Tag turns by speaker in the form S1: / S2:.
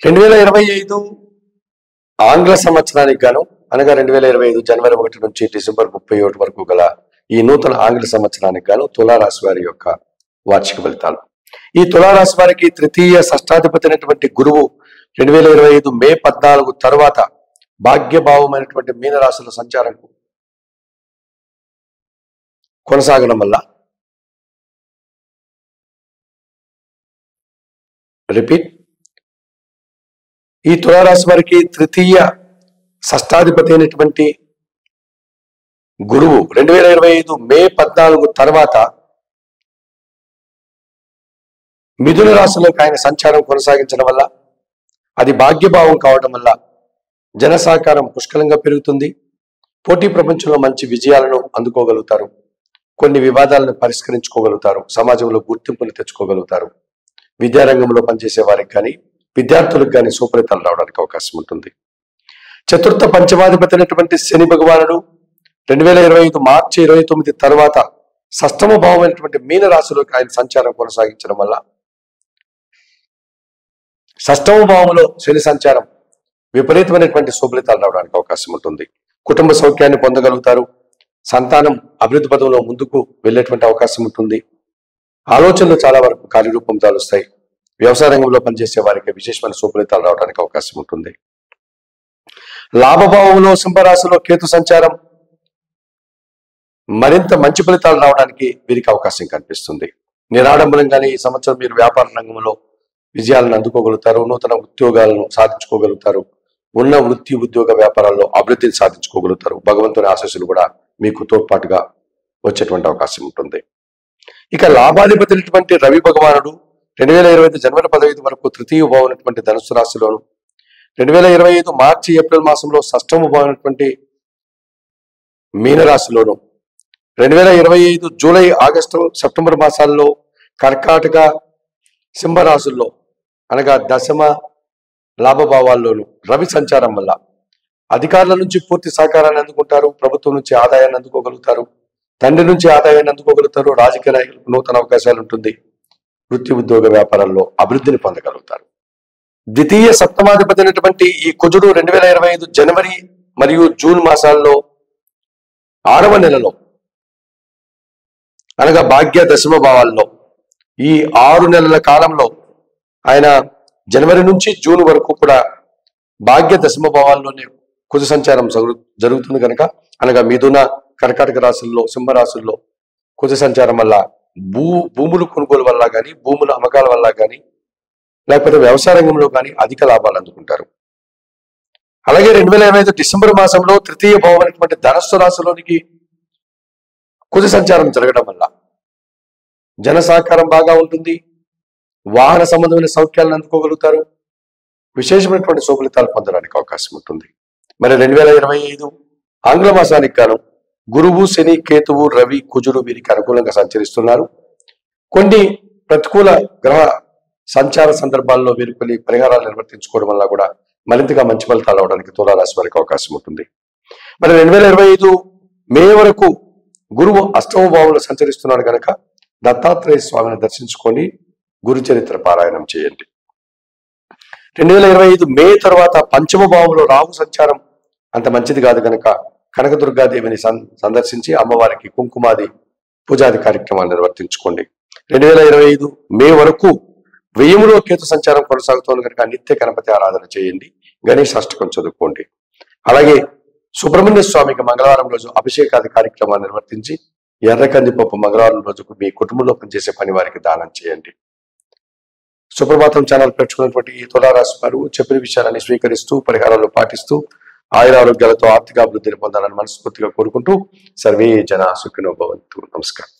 S1: 2025 ఆంగ్ల సంవత్సరానికి గాను అనగా 2025 జనవరి 1 నుంచి డిసెంబర్ 31 వరకు గల ఈ నూతన ఆంగ్ల సంవత్సరానికి గాను తులారాశి వారి యొక్క వార్షిక ఫలితాలు. ఈ తులారాశి వారికి తృతీయ షష్టాధిపతి అయినటువంటి గురువు 2025 మే 14 తర్వాత భాగ్యభావమైనటువంటి మీనరాశుల సంచారం కొనసాగడం వల్ల ఈ తులారాశి వారికి తృతీయ షష్టాధిపతి అయినటువంటి గురువు 2025 మే 14 తర్వాత మిథున రాశిలోకి ఆయన సంచారం కొనసాగించడం వల్ల అది భాగ్యభావం కావడం వల్ల జన సహకారం పుష్కలంగా పెరుగుతుంది. పోటీ ప్రపంచంలో మంచి విజయాలను అందుకోగలుగుతారు. కొన్ని వివాదాలను పరిష్కరించుకోగలుగుతారు. సమాజంలో గుర్తింపును తెచ్చుకోగలుగుతారు. విద్యారంగంలో పనిచేసే వారికి కానీ విద్యార్థులకు కానీ సుఫలితాలు రావడానికి అవకాశం ఉంటుంది. చతుర్థ పంచమాధిపతి అయినటువంటి శని భగవానుడు 2025 మార్చి 29 తర్వాత షష్టమ భావమైనటువంటి మీన రాశిలోకి ఆయన సంచారం కొనసాగించడం వల్ల షష్టమ భావంలో శని సంచారం విపరీతమైనటువంటి సుఫలితాలు రావడానికి అవకాశం ఉంటుంది. కుటుంబ సౌఖ్యాన్ని పొందగలుగుతారు. సంతానం అభివృద్ధి పదంలో ముందుకు వెళ్ళేటువంటి అవకాశం ఉంటుంది. ఆలోచనలు చాలా వరకు కార్యరూపం దాలుస్తాయి. వ్యవసాయ రంగంలో పనిచేసే వారికి విశేషమైన సుఫలితాలు రావడానికి అవకాశం ఉంటుంది. లాభభావంలో సింహరాశిలో కేతు సంచారం మరింత మంచి ఫలితాలు రావడానికి వీరికి అవకాశం కనిపిస్తుంది. నిరాడంబరంగానే ఈ సంవత్సరం మీరు వ్యాపార రంగంలో విజయాలను అందుకోగలుగుతారు. నూతన ఉద్యోగాలను సాధించుకోగలుగుతారు. ఉన్న వృత్తి ఉద్యోగ వ్యాపారాల్లో అభివృద్ధిని సాధించుకోగలుగుతారు. భగవంతుని ఆశీస్సులు కూడా మీకు తోడ్పాటుగా వచ్చేటువంటి అవకాశం ఉంటుంది. ఇక లాభాధిపతి అయినటువంటి రవి భగవానుడు 2025 జనవరి 15 వరకు తృతీయ భావమైనటువంటి ధనుసు రాశిలోను 2025 మార్చి ఏప్రిల్ మాసంలో షష్టమ భావమైనటువంటి మీనరాశిలోను 2025 జూలై ఆగస్టు సెప్టెంబర్ మాసాల్లో కర్కాటక సింహరాశుల్లో అనగా దశమ లాభభావాల్లోను రవి సంచారం వల్ల అధికారుల నుంచి పూర్తి సహకారాన్ని అందుకుంటారు. ప్రభుత్వం నుంచి ఆదాయాన్ని అందుకోగలుగుతారు. తండ్రి నుంచి ఆదాయాన్ని అందుకోగలుగుతారు. రాజకీయ నాయకులకు నూతన అవకాశాలు ఉంటుంది. వృత్తి ఉద్యోగ వ్యాపారాల్లో అభివృద్ధిని పొందగలుగుతారు. ద్వితీయ సప్తమాధిపతి అయినటువంటి ఈ కుజుడు 2025 జనవరి మరియు జూన్ మాసాల్లో 6వ నెలలో అనగా భాగ్య దశమ భావాల్లో ఈ 6 నెలల కాలంలో ఆయన జనవరి నుంచి జూన్ వరకు కూడా భాగ్య దశమ భావాల్లోనే కుజ సంచారం జరుగుతుంది కనుక అనగా మిథున కర్కాటక రాశుల్లో సింహరాశుల్లో కుజ సంచారం వల్ల భూములు కొనుగోలు వల్ల కానీ భూముల అమ్మకాల వల్ల కానీ లేకపోతే వ్యవసాయ రంగంలో కానీ అధిక లాభాలు అందుకుంటారు. అలాగే 2025 డిసెంబర్ మాసంలో తృతీయ భావమైనటువంటి ధనస్సు రాశిలోనికి కుజ సంచారం జరగడం వల్ల జన సహకారం బాగా ఉంటుంది. వాహన సంబంధమైన సౌఖ్యాలను అందుకోగలుగుతారు. విశేషమైనటువంటి సుఫలితాలు పొందడానికి అవకాశం ఉంటుంది. మరి 2025 ఆంగ్ల మాసానికి గాను గురువు శని కేతువు రవి కుజుడు వీరికి అనుకూలంగా సంచరిస్తున్నారు. కొన్ని ప్రతికూల గ్రహ సంచార సందర్భాల్లో వీరు కొన్ని పరిహారాలు నిర్వర్తించుకోవడం వల్ల కూడా మరింతగా మంచి ఫలితాలు అవడానికి తులారాశి వారికి అవకాశం ఉంటుంది. మరి 2025 మే వరకు గురువు అష్టమ భావంలో సంచరిస్తున్నాడు కనుక దత్తాత్రేయ స్వామిని దర్శించుకొని గురు చరిత్ర పారాయణం చేయండి. 2025 మే తర్వాత పంచమ భావంలో రాహు సంచారం అంత మంచిది కాదు కనుక కనకదుర్గాదేవిని సందర్శించి అమ్మవారికి కుంకుమాది పూజాది కార్యక్రమాలు నిర్వర్తించుకోండి. 2025 మే వరకు వ్యయములో కేతు సంచారం కొనసాగుతోంది కనుక నిత్య గణపతి ఆరాధన చేయండి. గణేష్ అష్టకం చదువుకోండి. అలాగే సుబ్రహ్మణ్య స్వామికి మంగళవారం రోజు అభిషేకాది కార్యక్రమాలు నిర్వర్తించి ఎర్రకందిపప్పు మంగళవారం రోజుకు మీ కుటుంబంలో పనిచేసే పని వారికి దానం చేయండి. సుప్రభాతం ఛానల్ పెట్టుకున్నటువంటి ఈ తులారాశి వారు చెప్పిన విషయాలని స్వీకరిస్తూ పరిహారాలు పాటిస్తూ ఆయురారోగ్యాలతో ఆర్థిక అభివృద్ధిని పొందాలని మనస్ఫూర్తిగా కోరుకుంటూ సర్వే జన సుఖినో భవంతు. నమస్కారం.